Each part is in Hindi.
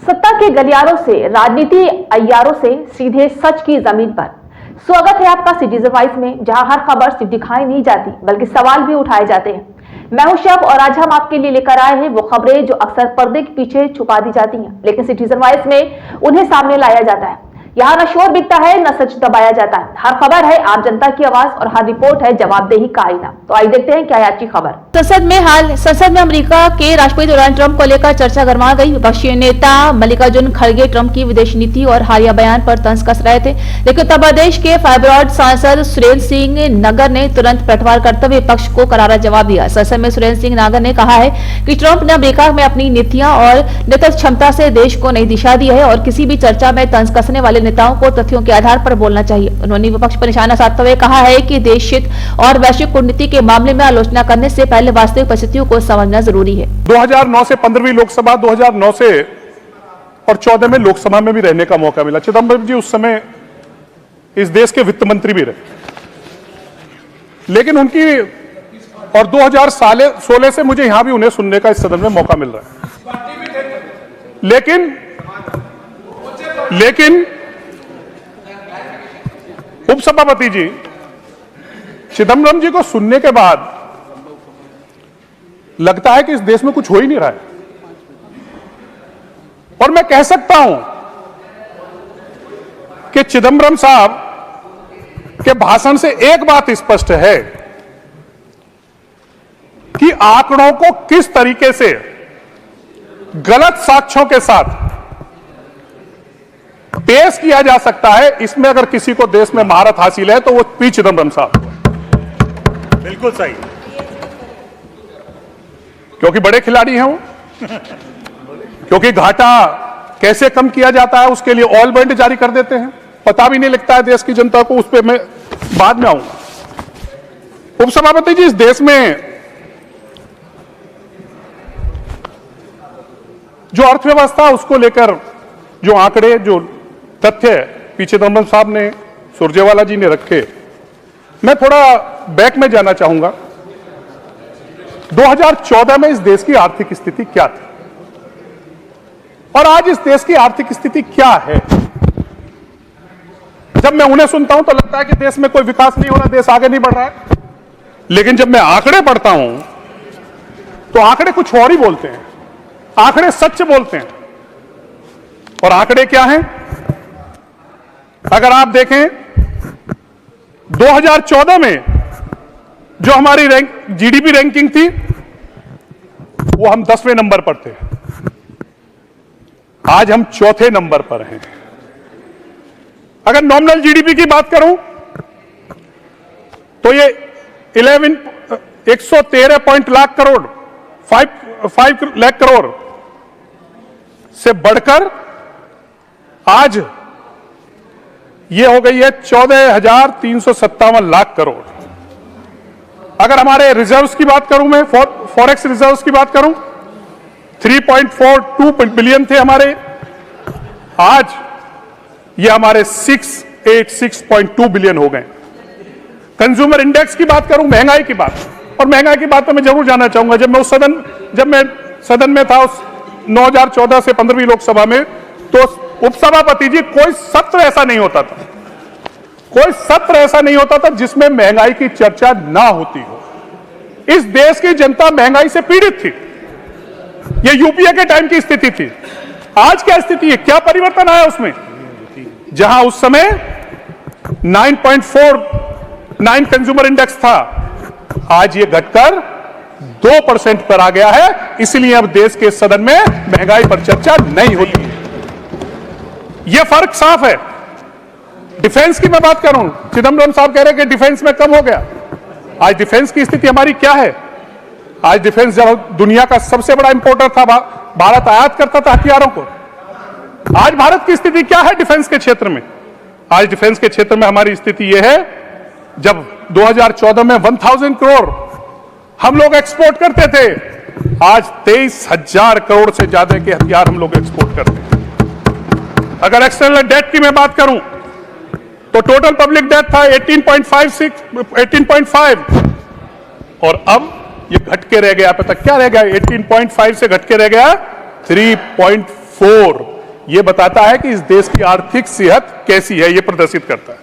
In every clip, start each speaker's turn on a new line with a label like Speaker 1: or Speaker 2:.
Speaker 1: सत्ता के गलियारों से, राजनीति अय्यारों से सीधे सच की जमीन पर। स्वागत है आपका सिटीजन वॉइस में, जहां हर खबर सिर्फ दिखाई नहीं जाती बल्कि सवाल भी उठाए जाते हैं। मैं हूं शब और आज हम आपके लिए लेकर आए हैं वो खबरें जो अक्सर पर्दे के पीछे छुपा दी जाती हैं, लेकिन सिटीजन वॉइस में उन्हें सामने लाया जाता है। यहाँ न शोर बिकता है, न सच दबाया जाता है। हर खबर है आम जनता की आवाज और हर रिपोर्ट है जवाबदेही का आईना। तो आइए देखते हैं क्या है आज की खबर। संसद में अमेरिका के राष्ट्रपति डोनाल्ड ट्रंप को लेकर चर्चा गरमा गई। विपक्षी नेता मल्लिकार्जुन खड़गे ट्रंप की विदेश नीति और हालिया बयान पर तंज कस रहे थे, लेकिन उत्तर प्रदेश के फाइब्रॉयड सांसद सुरेंद्र सिंह नागर ने तुरंत पलटवार करते हुए विपक्ष को करारा जवाब दिया। संसद में सुरेंद्र सिंह नागर ने कहा है कि ट्रंप ने अमेरिका में अपनी नीतियां और नेतृत्व क्षमता से देश को नई दिशा दी है और किसी भी चर्चा में तंज कसने वाले नेताओं को तथ्यों के आधार पर बोलना चाहिए। उन्होंने विपक्ष पर निशाना साधते हुए कहा है कि देश हित और वैश्विक कूटनीति के मामले में आलोचना करने से पहले वास्तविक परिस्थितियों को समझना जरूरी है।
Speaker 2: 2009 से 15वीं लोकसभा, 2009 से और 14 में लोकसभा में भी रहने का मौका मिला। चिदंबरम जी उस समय इस देश के वित्त मंत्री भी रहे, लेकिन उनकी और 2016 से मुझे यहां भी उन्हें सुनने का इस सदन में मौका मिल रहा है। लेकिन उपसभापति जी चिदंबरम जी को सुनने के बाद लगता है कि इस देश में कुछ हो ही नहीं रहा है। और मैं कह सकता हूं कि चिदंबरम साहब के भाषण से एक बात स्पष्ट है कि आंकड़ों को किस तरीके से गलत साक्ष्यों के साथ पेश किया जा सकता है, इसमें अगर किसी को देश में महारत हासिल है तो वो पी चिदंबरम साहब।
Speaker 3: बिल्कुल सही,
Speaker 2: क्योंकि बड़े खिलाड़ी हैं वो, क्योंकि घाटा कैसे कम किया जाता है उसके लिए ऑल बैंड जारी कर देते हैं, पता भी नहीं लगता है देश की जनता को। उस पर मैं बाद में आऊंगा। उपसभापति जी, इस देश में जो अर्थव्यवस्था उसको लेकर जो आंकड़े, जो तथ्य पी चिदंबरम साहब ने, सुरजेवाला जी ने रखे, मैं थोड़ा बैक में जाना चाहूंगा। 2014 में इस देश की आर्थिक स्थिति क्या थी और आज इस देश की आर्थिक स्थिति क्या है। जब मैं उन्हें सुनता हूं तो लगता है कि देश में कोई विकास नहीं हो रहा, देश आगे नहीं बढ़ रहा है। लेकिन जब मैं आंकड़े पढ़ता हूं तो आंकड़े कुछ और ही बोलते हैं, आंकड़े सच बोलते हैं। और आंकड़े क्या हैं? अगर आप देखें 2014 में जो हमारी जीडीपी रैंकिंग थी वो हम 10वें नंबर पर थे, आज हम 4थे नंबर पर हैं। अगर नॉमिनल जीडीपी की बात करूं तो ये 113 लाख करोड़ 5 लाख करोड़ से बढ़कर आज ये हो गई है 14,357 लाख करोड़। अगर हमारे रिजर्व्स की बात करूं, मैं फॉरेक्स रिजर्व्स की बात करूं, 3.42 बिलियन थे हमारे, आज ये हमारे 686.2 बिलियन हो गए। कंज्यूमर इंडेक्स की बात करूं, महंगाई की बात, और महंगाई की बात तो मैं जरूर जानना चाहूंगा। जब मैं सदन में था उस 2014 से 15वीं लोकसभा में, तो उपसभापति जी कोई सत्र ऐसा नहीं होता था जिसमें महंगाई की चर्चा ना होती हो। इस देश की जनता महंगाई से पीड़ित थी। यह यूपीए के टाइम की स्थिति थी। आज क्या स्थिति है, क्या परिवर्तन आया उसमें? जहां उस समय 9.49 कंज्यूमर इंडेक्स था, आज ये घटकर 2% पर आ गया है। इसलिए अब देश के सदन में महंगाई पर चर्चा नहीं होती है। यह फर्क साफ है। डिफेंस की मैं बात करूं, चिदंबरम साहब कह रहे हैं कि डिफेंस में कम हो गया। आज डिफेंस की स्थिति हमारी क्या है? आज डिफेंस जब दुनिया का सबसे बड़ा इंपोर्टर था, भारत आयात करता था हथियारों को। आज भारत की स्थिति क्या है डिफेंस के क्षेत्र में? आज डिफेंस के क्षेत्र में हमारी स्थिति यह है, जब 2014 में 1000 करोड़ हम लोग एक्सपोर्ट करते थे, आज 23,000 करोड़ से ज्यादा के हथियार हम लोग एक्सपोर्ट करते हैं। अगर एक्सटर्नल डेट की मैं बात करूं तो टोटल पब्लिक डेट था 18.5 और अब ये घट के रह गया। पता क्या रह गया? 18.5 से घट के रह गया 3.4। यह बताता है कि इस देश की आर्थिक सेहत कैसी है, यह प्रदर्शित करता है।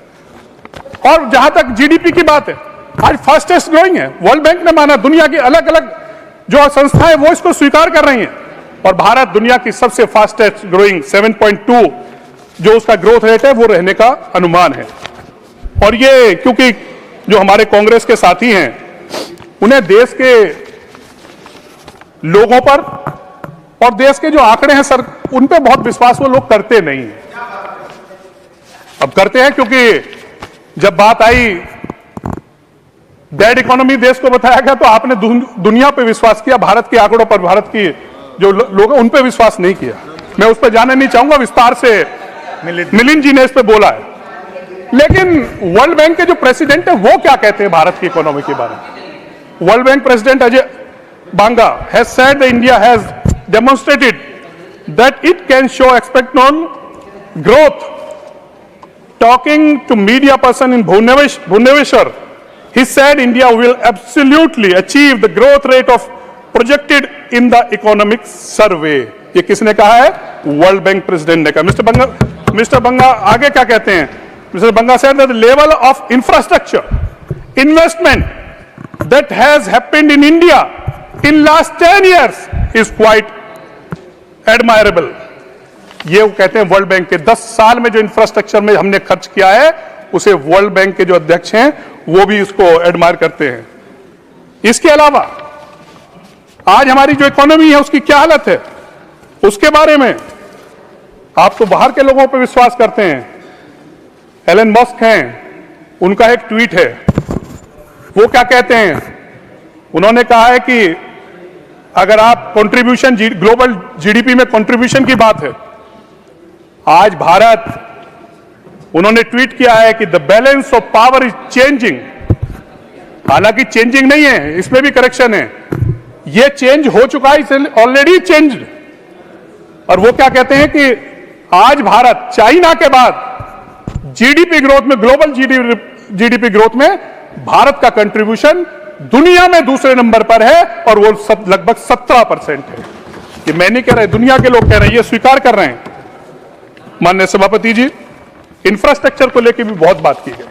Speaker 2: और जहां तक जीडीपी की बात है, आज फास्टेस्ट ग्रोइंग है। वर्ल्ड बैंक ने माना, दुनिया की अलग अलग जो संस्थाएं वो इसको स्वीकार कर रही हैं, और भारत दुनिया की सबसे फास्टेस्ट ग्रोइंग 7.2 जो उसका ग्रोथ रेट है वो रहने का अनुमान है। और ये क्योंकि जो हमारे कांग्रेस के साथी हैं उन्हें देश के लोगों पर और देश के जो आंकड़े हैं सर उन पे बहुत विश्वास वो लोग करते नहीं हैं। अब करते हैं क्योंकि जब बात आई डेड इकोनॉमी देश को बताया गया तो आपने दुनिया पे विश्वास किया, भारत के आंकड़ों पर, भारत की जो लोग हैं उन पे विश्वास नहीं किया। मैं उस पर जाने नहीं चाहूंगा, विस्तार से मिलिंद जी ने इस पे बोला है। लेकिन वर्ल्ड बैंक के जो प्रेसिडेंट है वो क्या कहते हैं भारत की इकोनॉमी के बारे में? World Bank president Ajay Banga has said the India has demonstrated that it can show expect on growth. Talking to media person in Bhubaneswar, he said India will absolutely achieve the growth rate of projected in the economic survey। ये किसने कहा है? वर्ल्ड बैंक प्रेसिडेंट ने कहा। मिस्टर बंगा आगे क्या कहते हैं? Mister Banga said that the level of infrastructure investment that has happened in India in last 10 years is quite admirable। ये वो कहते हैं वर्ल्ड बैंक के 10 साल में जो इंफ्रास्ट्रक्चर में हमने खर्च किया है उसे वर्ल्ड बैंक के जो अध्यक्ष हैं वो भी इसको एडमायर करते हैं। इसके अलावा आज हमारी जो इकोनॉमी है उसकी क्या हालत है उसके बारे में आप तो बाहर के लोगों पर विश्वास करते हैं। एलन मस्क हैं, उनका एक ट्वीट है, वो क्या कहते हैं? उन्होंने कहा है कि अगर आप कंट्रीब्यूशन ग्लोबल जीडीपी में कंट्रीब्यूशन की बात है, आज भारत, उन्होंने ट्वीट किया है कि the balance of power is changing. हालांकि चेंजिंग नहीं है, इसमें भी करेक्शन है, ये चेंज हो चुका है, ऑलरेडी चेंज्ड। और वो क्या कहते हैं कि आज भारत चाइना के बाद जीडीपी ग्रोथ में, ग्लोबल जीडीपी ग्रोथ में भारत का कंट्रीब्यूशन दुनिया में दूसरे नंबर पर है और वो लगभग 17% है। ये मैं नहीं कह रहा, दुनिया के लोग कह रहे हैं, ये स्वीकार कर रहे हैं। माननीय सभापति जी, इंफ्रास्ट्रक्चर को लेकर भी बहुत बात की गई।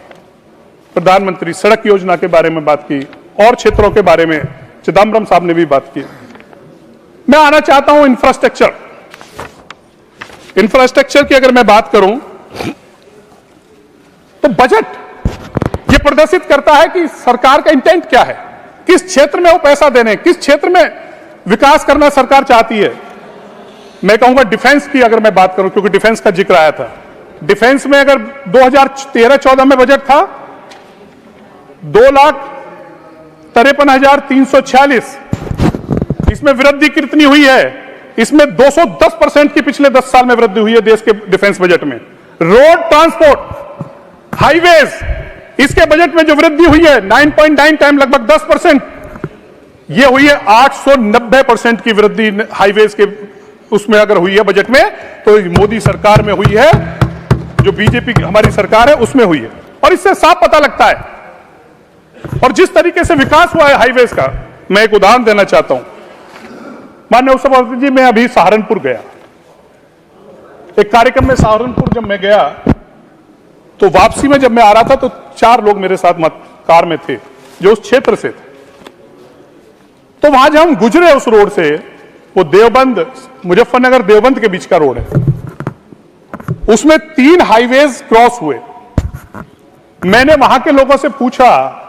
Speaker 2: प्रधानमंत्री सड़क योजना के बारे में बात की और क्षेत्रों के बारे में चिदम्बरम साहब ने भी बात की। मैं आना चाहता हूं इंफ्रास्ट्रक्चर की अगर मैं बात करूं तो बजट ये प्रदर्शित करता है कि सरकार का इंटेंट क्या है, किस क्षेत्र में वो पैसा देने, किस क्षेत्र में विकास करना सरकार चाहती है। मैं कहूंगा डिफेंस की अगर मैं बात करूं, क्योंकि डिफेंस का जिक्र आया था, डिफेंस में अगर 2013-14 में बजट था 2,53,346, इसमें वृद्धि कितनी हुई है? इसमें 210% की पिछले 10 साल में वृद्धि हुई है देश के डिफेंस बजट में। रोड ट्रांसपोर्ट, हाईवेज, इसके बजट में जो वृद्धि हुई है 9.9 टाइम, लगभग 10%, यह हुई है 890% की वृद्धि हाईवेज के उसमें अगर हुई है बजट में, तो मोदी सरकार में हुई है, जो बीजेपी हमारी सरकार है उसमें हुई है। और इससे साफ पता लगता है। और जिस तरीके से विकास हुआ है हाईवेज का, मैं एक उदाहरण देना चाहता हूं। माननीय सभापति जी, मैं अभी सहारनपुर गया, एक कार्यक्रम में सहारनपुर जब मैं गया तो वापसी में जब मैं आ रहा था तो 4 लोग मेरे साथ कार में थे जो उस क्षेत्र से थे। तो वहां जब हम गुजरे उस रोड से, वो देवबंद, मुजफ्फरनगर देवबंद के बीच का रोड है, उसमें 3 हाईवेज क्रॉस हुए। मैंने वहां के लोगों से पूछा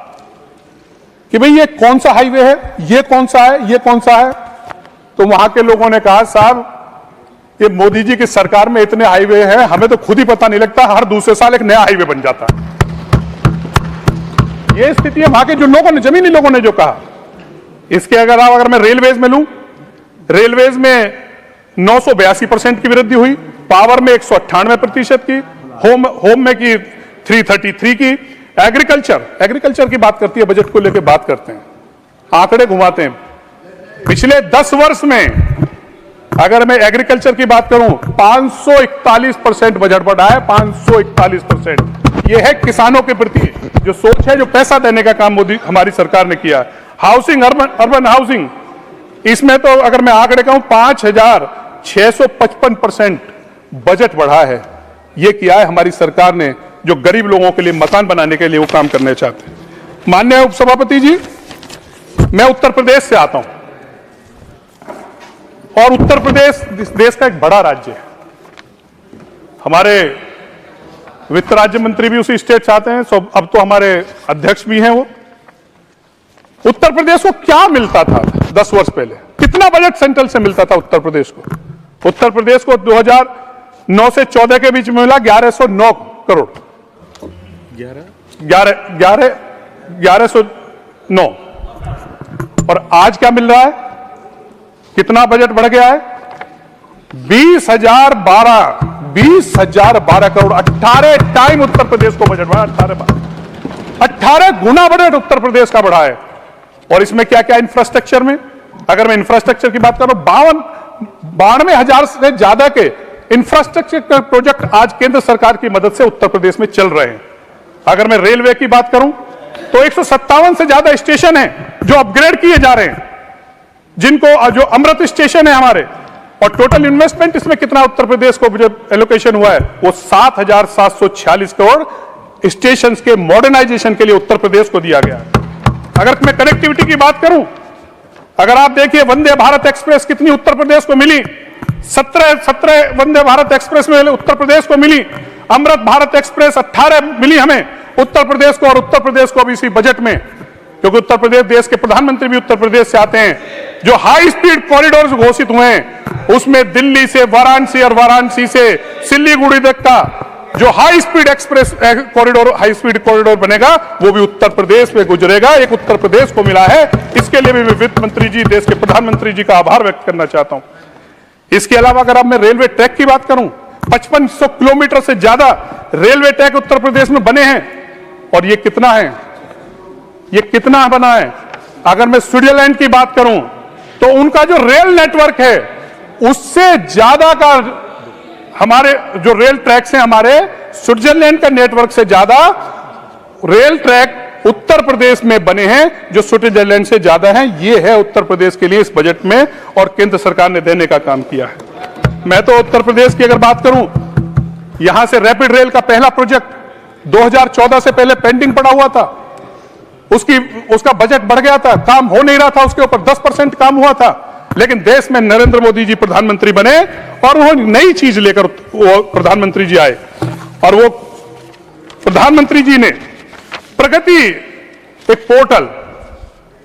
Speaker 2: कि भाई ये कौन सा हाईवे है, ये कौन सा है, ये कौन सा है? तो वहां के लोगों ने कहा, साहब ये मोदी जी की सरकार में इतने हाईवे हैं, हमें तो खुद ही पता नहीं लगता, हर दूसरे साल एक नया हाईवे बन जाता है। ये स्थिति है वहां के जो लोगों ने, जमीनी लोगों ने जो कहा। इसके अगर मैं रेलवेज में लूं, रेलवेज में 982% की वृद्धि हुई, पावर में 198% की, होम में की 333 की। एग्रीकल्चर की बात करती है, बजट को लेकर बात करते हैं, आंकड़े घुमाते हैं। पिछले 10 वर्ष में अगर मैं एग्रीकल्चर की बात करूं, 541% बजट बढ़ा है, 541%। यह है किसानों के प्रति जो सोच है, जो पैसा देने का काम मोदी हमारी सरकार ने किया। हाउसिंग, अर्बन हाउसिंग, इसमें तो अगर मैं आंकड़े कहूं 5,655% बजट बढ़ा है। ये किया है हमारी सरकार ने, जो गरीब लोगों के लिए मकान बनाने के लिए वो काम करने चाहते हैं। माननीय उपसभापति जी, मैं उत्तर प्रदेश से आता हूं और उत्तर प्रदेश देश का एक बड़ा राज्य है। हमारे वित्त राज्य मंत्री भी उसी स्टेट से आते हैं, सो अब तो हमारे अध्यक्ष भी हैं वो। उत्तर प्रदेश को क्या मिलता था 10 वर्ष पहले? कितना बजट सेंट्रल से मिलता था उत्तर प्रदेश को? उत्तर प्रदेश को 2009 से 14 के बीच में मिला 1109 करोड़। 1109। और आज क्या मिल रहा है? कितना बजट बढ़ गया है? 20,012 करोड़। 18 टाइम उत्तर प्रदेश को बजट बढ़ा। 18 गुना बजट उत्तर प्रदेश का बढ़ा है। और इसमें क्या क्या इंफ्रास्ट्रक्चर में, अगर मैं इंफ्रास्ट्रक्चर की बात करूं, 92,000 से ज्यादा के इंफ्रास्ट्रक्चर प्रोजेक्ट आज केंद्र सरकार की मदद से उत्तर प्रदेश में चल रहे हैं। अगर मैं रेलवे की बात करूं तो 157 से ज्यादा स्टेशन हैं जो अपग्रेड किए जा रहे हैं, जिनको जो अमृत स्टेशन है हमारे। और टोटल इन्वेस्टमेंट इसमें कितना उत्तर प्रदेश को जो एलोकेशन हुआ है वो 7,746 करोड़ स्टेशन के मॉडर्नाइजेशन के लिए उत्तर प्रदेश को दिया गया है। अगर मैं कनेक्टिविटी की बात करूं, अगर आप देखिए वंदे भारत एक्सप्रेस कितनी उत्तर प्रदेश को मिली, 17 वंदे भारत एक्सप्रेस में उत्तर प्रदेश को मिली। अमृत भारत एक्सप्रेस 18 मिली हमें उत्तर प्रदेश को, और उत्तर प्रदेश को भी इसी बजट में, क्योंकि उत्तर प्रदेश, देश के प्रधानमंत्री भी उत्तर प्रदेश से आते हैं। जो हाई स्पीड कॉरिडोर घोषित हुए हैं उसमें दिल्ली से वाराणसी और वाराणसी से सिल्लीगुड़ी तक का जो high speed express corridor, high speed corridor बनेगा वो भी उत्तर प्रदेश में गुजरेगा। एक उत्तर प्रदेश को मिला है, इसके लिए भी मैं वित्त मंत्री जी, देश के प्रधानमंत्री जी का आभार व्यक्त करना चाहता हूं। इसके अलावा अगर अब मैं रेलवे ट्रैक की बात करूं, 5500 किलोमीटर से ज्यादा रेलवे ट्रैक उत्तर प्रदेश में बने हैं। और ये कितना है? ये कितना बना है? अगर मैं स्विट्जरलैंड की बात करूं तो उनका जो रेल नेटवर्क है उससे ज्यादा का, हमारे जो रेल ट्रैक्स हैं हमारे, स्विट्जरलैंड का नेटवर्क से ज्यादा रेल ट्रैक उत्तर प्रदेश में बने हैं, जो स्विट्जरलैंड से ज्यादा हैं। ये है उत्तर प्रदेश के लिए इस बजट में, और केंद्र सरकार ने देने का काम किया है। मैं तो उत्तर प्रदेश की अगर बात करूं, यहां से रैपिड रेल का पहला प्रोजेक्ट 2014 से पहले पेंडिंग पड़ा हुआ था, उसका बजट बढ़ गया था, काम हो नहीं रहा था, उसके ऊपर 10% काम हुआ था। लेकिन देश में नरेंद्र मोदी जी प्रधानमंत्री बने और उन्होंने नई चीज लेकर वो प्रधानमंत्री जी आए, और वो प्रधानमंत्री जी ने प्रगति एक पोर्टल,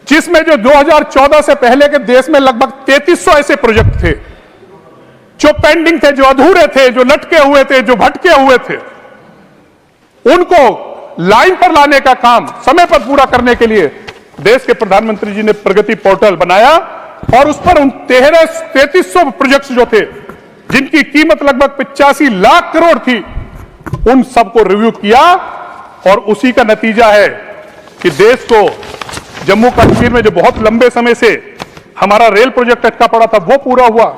Speaker 2: जिसमें जो 2014 से पहले के देश में लगभग 3300 ऐसे प्रोजेक्ट थे जो पेंडिंग थे, जो अधूरे थे, जो लटके हुए थे, जो भटके हुए थे, उनको लाइन पर लाने का काम समय पर पूरा करने के लिए देश के प्रधानमंत्री जी ने प्रगति पोर्टल बनाया। और उस पर उन 3300 प्रोजेक्ट्स जो थे, जिनकी कीमत लगभग 85 लाख करोड़ थी, उन सबको रिव्यू किया। और उसी का नतीजा है कि देश को जम्मू कश्मीर में जो बहुत लंबे समय से हमारा रेल प्रोजेक्ट अटका पड़ा था वो पूरा हुआ,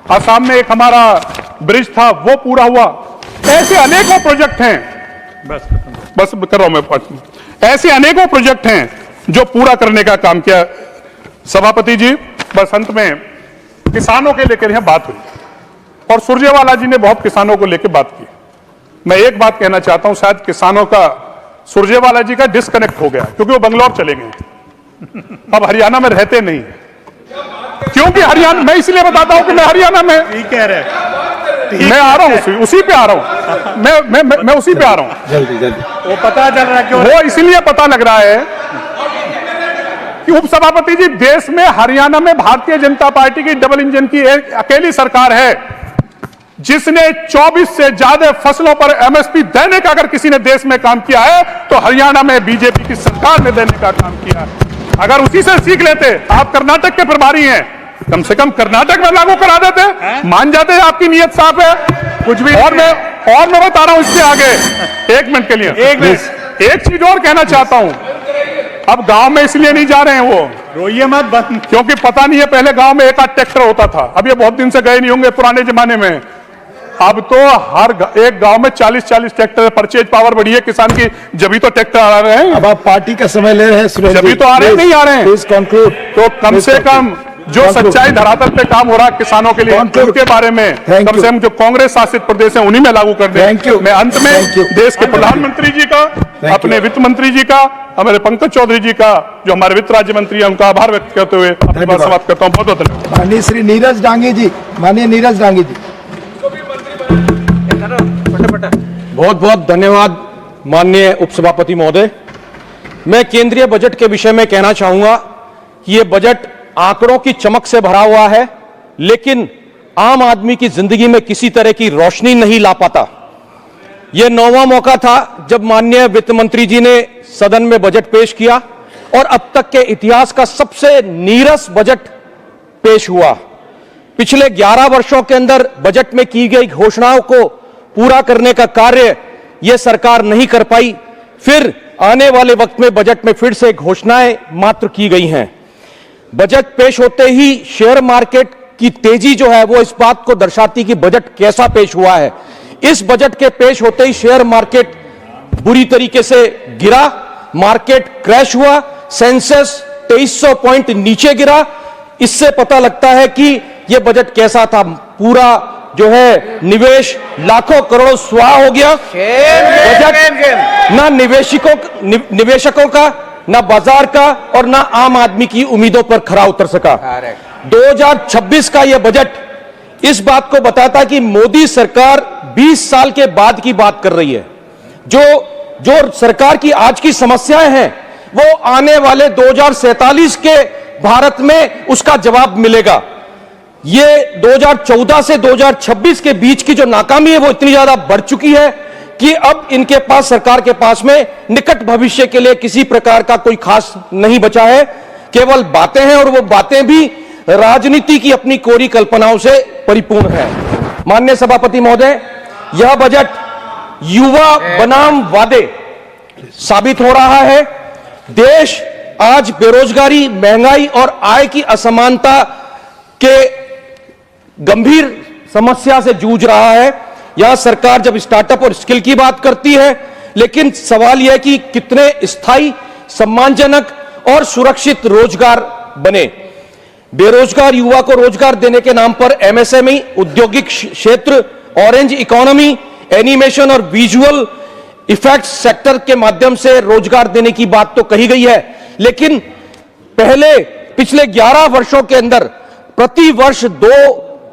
Speaker 2: असम में एक हमारा ब्रिज था वो पूरा हुआ। ऐसे अनेकों प्रोजेक्ट हैं, बस कर रहा हूं मैं, ऐसे अनेकों प्रोजेक्ट हैं जो पूरा करने का काम किया। सभापति जी, बस अंत में किसानों के लेकर यहां बात हुई और सुरजेवाला जी ने बहुत किसानों को लेकर बात की। मैं एक बात कहना चाहता हूं, शायद किसानों का, सुरजेवाला जी का डिस्कनेक्ट हो गया क्योंकि वो बंगलौर चले गए, अब हरियाणा में रहते नहीं, क्योंकि हरियाणा, मैं इसलिए बताता हूं कि मैं हरियाणा में,
Speaker 3: कह रहे
Speaker 2: मैं आ रहा हूं उसी पे आ रहा हूं, मैं उसी पे आ रहा हूं।
Speaker 3: जल्दी वो पता चल रहा है,
Speaker 2: वो इसलिए पता लग रहा है कि उपसभापति जी, देश में हरियाणा में भारतीय जनता पार्टी की डबल इंजन की एक अकेली सरकार है जिसने 24 से ज्यादा फसलों पर एमएसपी देने का अगर किसी ने देश में काम किया है तो हरियाणा में बीजेपी की सरकार ने देने का काम किया है। अगर उसी से सीख लेते, आप कर्नाटक के प्रभारी हैं, कम से कम कर्नाटक में लागू करा देते, मान जाते आपकी नीयत साफ है कुछ भी। और मैं बता रहा हूं इससे आगे, एक मिनट के लिए एक चीज और कहना चाहता हूं। अब गांव में इसलिए नहीं जा रहे हैं वो,
Speaker 3: रोइए मत बंद,
Speaker 2: क्योंकि पता नहीं है, पहले गांव में एक आध ट्रैक्टर होता था, अब ये बहुत दिन से गए नहीं होंगे पुराने जमाने में। अब तो हर एक गांव में 40-40 ट्रैक्टर, परचेज पावर बढ़ी है किसान की, जब तो ट्रैक्टर आ रहे हैं।
Speaker 4: अब आप पार्टी का समय ले रहे हैं,
Speaker 2: जब तो आ रहे हैं, नहीं आ रहे हैं,
Speaker 4: प्लीज कंक्लूड।
Speaker 2: तो कम से कम जो सच्चाई धरातल पे काम हो रहा है किसानों के लिए, उनके बारे में कम से कम जो कांग्रेस शासित प्रदेश है उन्हीं में लागू कर दें। मैं अंत में देश के प्रधानमंत्री जी का, अपने वित्त मंत्री जी का, हमारे पंकज चौधरी जी का, जो हमारे वित्त राज्य मंत्री है, उनका आभार व्यक्त करते हुए अपनी बात समाप्त करता हूँ। बहुत बहुत धन्यवाद।
Speaker 4: माननीय श्री नीरज डांगी जी, माननीय नीरज डांगी जी।
Speaker 5: बहुत बहुत धन्यवाद माननीय उपसभापति महोदय। मैं केंद्रीय बजट के विषय में कहना चाहूंगा कि यह बजट आंकड़ों की चमक से भरा हुआ है, लेकिन आम आदमी की जिंदगी में किसी तरह की रोशनी नहीं ला पाता। यह 9वां मौका था जब माननीय वित्त मंत्री जी ने सदन में बजट पेश किया और अब तक के इतिहास का सबसे नीरस बजट पेश हुआ। पिछले 11 वर्षों के अंदर बजट में की गई घोषणाओं को पूरा करने का कार्य यह सरकार नहीं कर पाई। फिर आने वाले वक्त में बजट में फिर से घोषणाएं मात्र की गई हैं। बजट पेश होते ही शेयर मार्केट की तेजी जो है वो इस बात को दर्शाती कि बजट कैसा पेश हुआ है। इस बजट के पेश होते ही शेयर मार्केट बुरी तरीके से गिरा, मार्केट क्रैश हुआ, सेंसेक्स 2300 पॉइंट नीचे गिरा। इससे पता लगता है कि यह बजट कैसा था। पूरा जो है निवेश लाखों करोड़ स्वाह हो गया। बजट ना निवेशकों का, ना बाजार का और ना आम आदमी की उम्मीदों पर खरा उतर सका। 2026 का यह बजट इस बात को बताता कि मोदी सरकार 20 साल के बाद की बात कर रही है। जो सरकार की आज की समस्याएं हैं वो आने वाले 2047 के भारत में उसका जवाब मिलेगा। ये 2014 से 2026 के बीच की जो नाकामी है वो इतनी ज्यादा बढ़ चुकी है कि अब इनके पास, सरकार के पास में निकट भविष्य के लिए किसी प्रकार का कोई खास नहीं बचा है। केवल बातें हैं और वो बातें भी राजनीति की अपनी कोरी कल्पनाओं से परिपूर्ण है। माननीय सभापति महोदय, यह बजट युवा बनाम वादे साबित हो रहा है। देश आज बेरोजगारी, महंगाई और आय की असमानता के गंभीर समस्या से जूझ रहा है। यहां सरकार जब स्टार्टअप और स्किल की बात करती है, लेकिन सवाल यह कि कितने स्थायी, सम्मानजनक और सुरक्षित रोजगार बने। बेरोजगार युवा को रोजगार देने के नाम पर एमएसएमई, औद्योगिक क्षेत्र, ऑरेंज इकोनॉमी, एनिमेशन और विजुअल इफेक्ट्स सेक्टर के माध्यम से रोजगार देने की बात तो कही गई है, लेकिन पिछले 11 वर्षों के अंदर प्रति वर्ष 2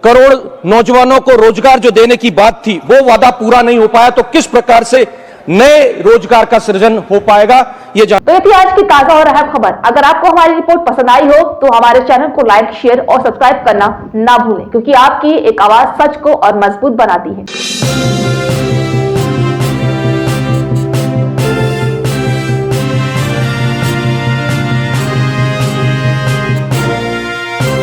Speaker 5: करोड़ नौजवानों को रोजगार जो देने की बात थी वो वादा पूरा नहीं हो पाया। तो किस प्रकार से नए रोजगार का सृजन हो पाएगा, ये
Speaker 1: तो ये थी आज की ताजा और अहम खबर। अगर आपको हमारी रिपोर्ट पसंद आई हो तो हमारे चैनल को लाइक, शेयर और सब्सक्राइब करना ना भूलें, क्योंकि आपकी एक आवाज सच को और मजबूत बनाती है।